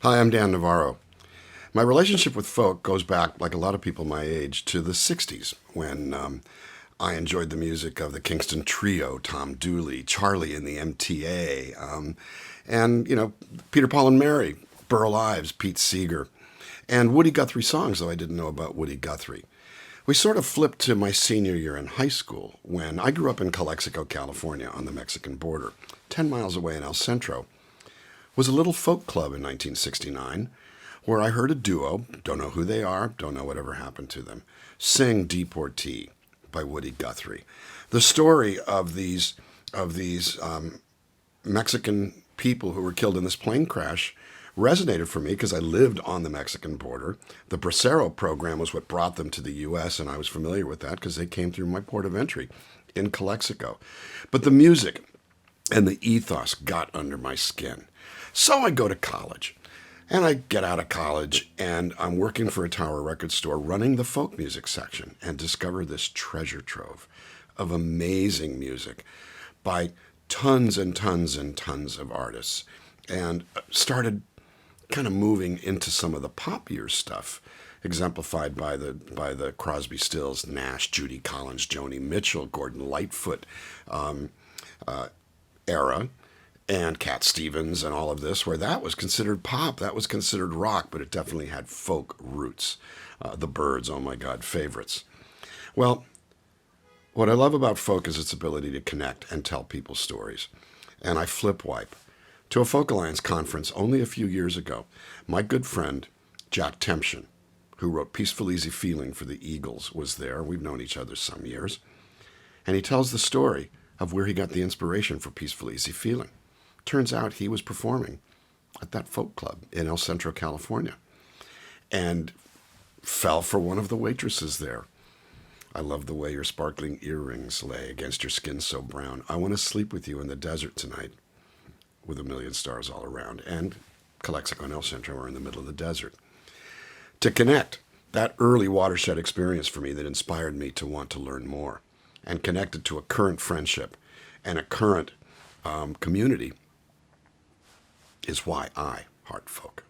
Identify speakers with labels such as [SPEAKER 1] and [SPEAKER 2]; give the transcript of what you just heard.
[SPEAKER 1] Hi, I'm Dan Navarro. My relationship with folk goes back, like a lot of people my age, to the 60s when I enjoyed the music of the Kingston Trio, Tom Dooley, Charlie and the MTA, and Peter, Paul and Mary, Burl Ives, Pete Seeger, and Woody Guthrie songs, though I didn't know about Woody Guthrie. We sort of flipped to my senior year in high school when I grew up in Calexico, California, on the Mexican border. 10 miles away in El Centro was a little folk club in 1969 where I heard a duo, don't know who they are, don't know whatever happened to them, sing Deportee by Woody Guthrie. The story of these Mexican people who were killed in this plane crash resonated for me because I lived on the Mexican border. The Bracero program was what brought them to the U.S., and I was familiar with that because they came through my port of entry in Calexico. But the music and the ethos got under my skin. So I go to college, and I get out of college, and I'm working for a Tower record store running the folk music section and discover this treasure trove of amazing music by tons and tons and tons of artists, and started kind of moving into some of the poppier stuff, exemplified by the Crosby, Stills, Nash, Judy Collins, Joni Mitchell, Gordon Lightfoot era, and Cat Stevens and all of this, where that was considered pop, that was considered rock, but it definitely had folk roots. The Byrds, oh my God, favorites. Well, what I love about folk is its ability to connect and tell people's stories. And I flip wipe. To a Folk Alliance conference only a few years ago, my good friend, Jack Tempchin, who wrote Peaceful Easy Feeling for the Eagles, was there. We've known each other some years. And he tells the story of where he got the inspiration for Peaceful Easy Feeling. Turns out he was performing at that folk club in El Centro, California, and fell for one of the waitresses there. I love the way your sparkling earrings lay against your skin so brown. I want to sleep with you in the desert tonight with a million stars all around. And Calexico and El Centro are in the middle of the desert. To connect, that early watershed experience for me that inspired me to want to learn more and connected to a current friendship and a current community is why I heart folk.